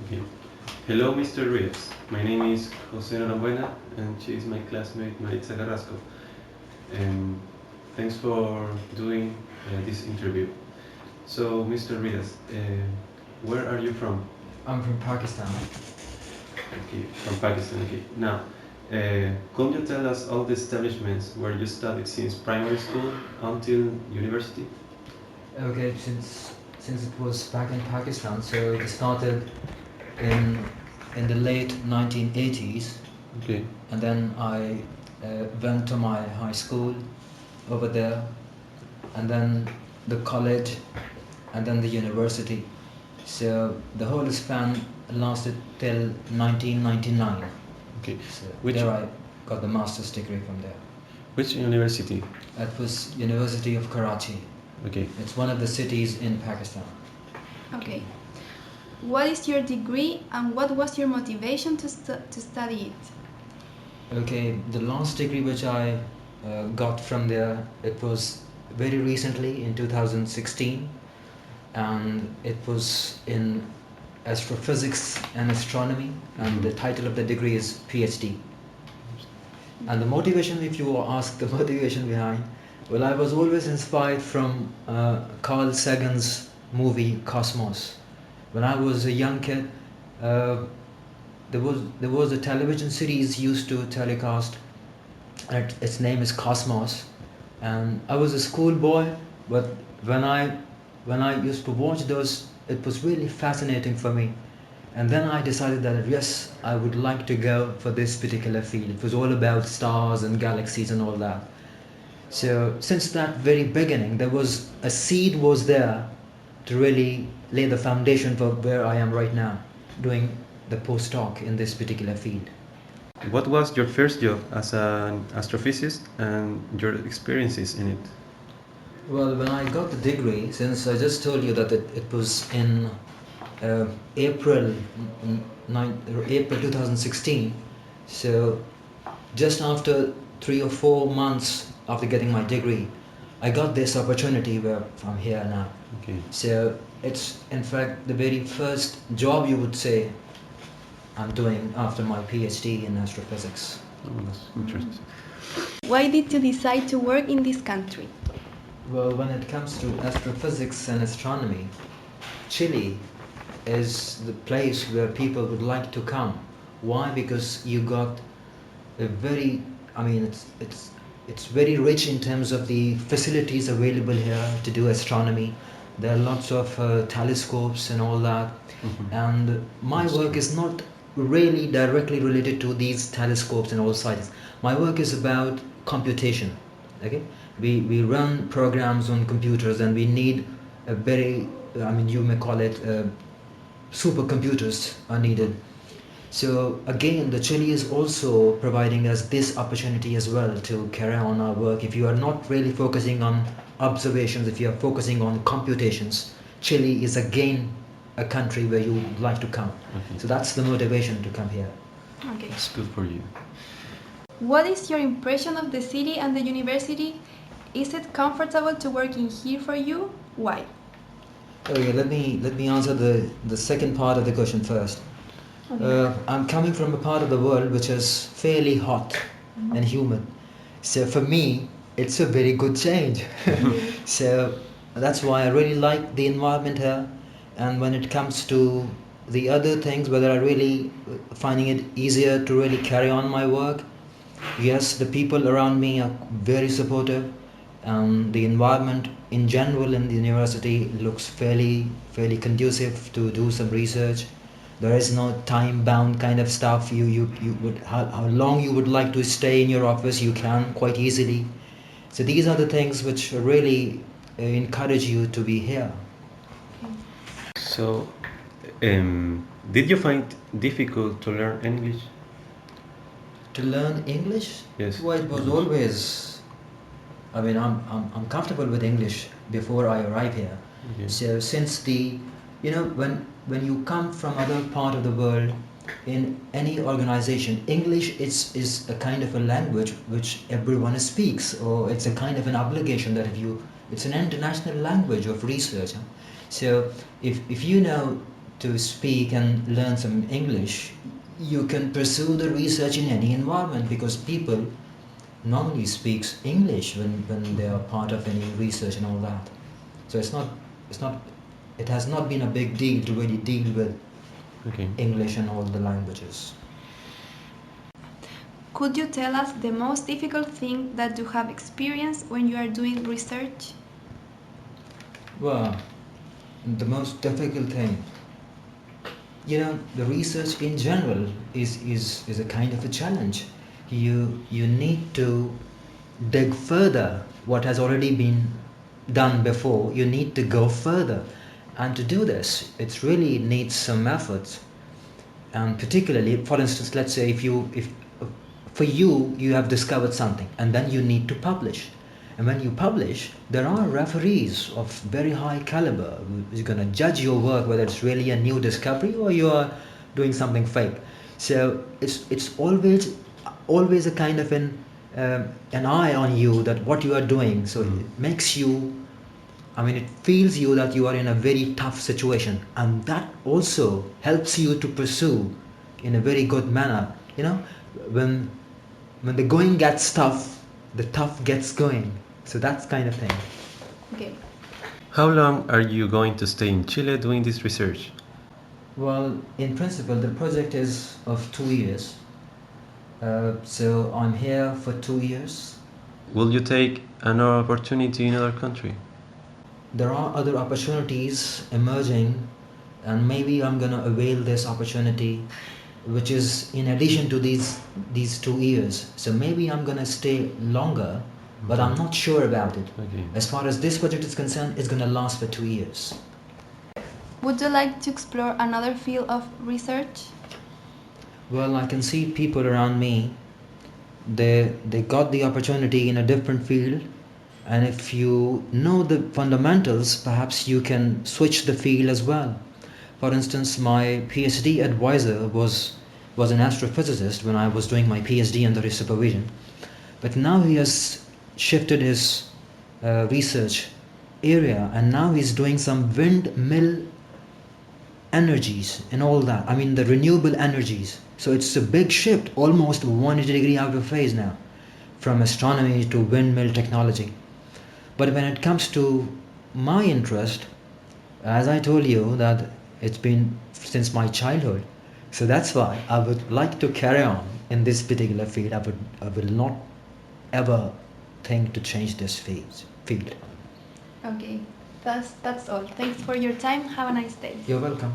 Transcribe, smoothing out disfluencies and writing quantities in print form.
Okay. Hello, Mr. Rios. My name is Jose Norambuena, and she is my classmate Maritza Carrasco. And thanks for doing this interview. So, Mr. Rios, where are you from? I'm from Pakistan. Okay, from Pakistan. Okay. Now, could you tell us all the establishments where you studied since primary school until university? Okay, since it was back in Pakistan, so it started in in the late 1980s, Okay. and then I went to my high school over there, and then the college, and then the university. So the whole span lasted till 1999. Okay. So Which there I got the master's degree from there. which university? That was University of Karachi. Okay. It's one of the cities in Pakistan. Okay. What is your degree and what was your motivation to study it? Okay, the last degree which I got from there, it was very recently in 2016, and it was in astrophysics and astronomy, and the title of the degree is PhD. And the motivation, if you ask the motivation behind, well, I was always inspired from Carl Sagan's movie Cosmos. When I was a young kid, there was a television series used to telecast, and its name is Cosmos. And I was a schoolboy, but when I used to watch those, it was really fascinating for me. And then I decided that yes, I would like to go for this particular field. It was all about stars and galaxies and all that. So since that very beginning, there was a seed was there to really lay the foundation for where I am right now, doing the postdoc in this particular field. What was your first job as an astrophysicist and your experiences in it? Well, when I got the degree, since I just told you that it was in April 2016, so just after 3 or 4 months after getting my degree, I got this opportunity where I'm here now. Okay. So it's in fact the very first job you would say I'm doing after my PhD in astrophysics. Oh, that's interesting. Why did you decide to work in this country? Well, when it comes to astrophysics and astronomy, Chile is the place where people would like to come. Why? Because you got a very, it's very rich in terms of the facilities available here to do astronomy. There are lots of telescopes and all that. Mhm. And my work is not really directly related to these telescopes and all sites. My work is about computation. Okay, we run programs on computers, and we need a very, you may call it supercomputers are needed. So again, the Chile is also providing us this opportunity as well to carry on our work. If you are not really focusing on observations, if you are focusing on computations, Chile is again a country where you would like to come. Okay. So that's the motivation to come here. Okay. It's good for you. What is your impression of the city and the university? Is it comfortable to work in here for you? Why? Okay, let me answer the second part of the question first. I'm coming from a part of the world which is fairly hot and humid. So for me, it's a very good change. So that's why I really like the environment here. And when it comes to the other things, whether I really finding it easier to really carry on my work, yes, the people around me are very supportive. The environment in general in the university looks fairly conducive to do some research. There is no time-bound kind of stuff. You would how long you would like to stay in your office, you can quite easily. So these are the things which really encourage you to be here. So, did you find difficult to learn English? To learn English? Yes. Well, it was always. I'm comfortable with English before I arrive here. Okay. So since when you come from other part of the world, in any organization, English is a kind of a language which everyone speaks, or it's a kind of an obligation that it's an international language of research. So if you know to speak and learn some English, you can pursue the research in any environment, because people normally speaks English when they are part of any research and all that. So it has not been a big deal to really deal with English and all the languages. Could you tell us the most difficult thing that you have experienced when you are doing research? Well, the most difficult thing, the research in general is a kind of a challenge. You need to dig further what has already been done before. You need to go further, and to do this, it really needs some effort. And particularly, for instance, let's say if for you have discovered something, and then you need to publish. And when you publish, there are referees of very high caliber who's going to judge your work, whether it's really a new discovery or you are doing something fake. So it's always a kind of an eye on you, that what you are doing. So it makes you, it feels you that you are in a very tough situation, and that also helps you to pursue in a very good manner. When the going gets tough, the tough gets going. So that's kind of thing. Okay. How long are you going to stay in Chile doing this research? Well, in principle, the project is of 2 years. So I'm here for 2 years. Will you take another opportunity in another country? There are other opportunities emerging, and maybe I'm gonna avail this opportunity, which is in addition to these 2 years. So maybe I'm gonna stay longer, but I'm not sure about it. Okay. As far as this project is concerned, it's gonna last for 2 years. Would you like to explore another field of research? Well, I can see people around me, they got the opportunity in a different field, and if you know the fundamentals, perhaps you can switch the field as well. For instance, my PhD advisor was an astrophysicist when I was doing my PhD under his supervision, but now he has shifted his research area, and now he's doing some windmill energies and all that. The renewable energies. So it's a big shift, almost 180 degree out of phase now, from astronomy to windmill technology. But when it comes to my interest, as I told you, that it's been since my childhood, so that's why I would like to carry on in this particular field. I will not ever think to change this field. Okay, that's all. Thanks for your time. Have a nice day. You're welcome.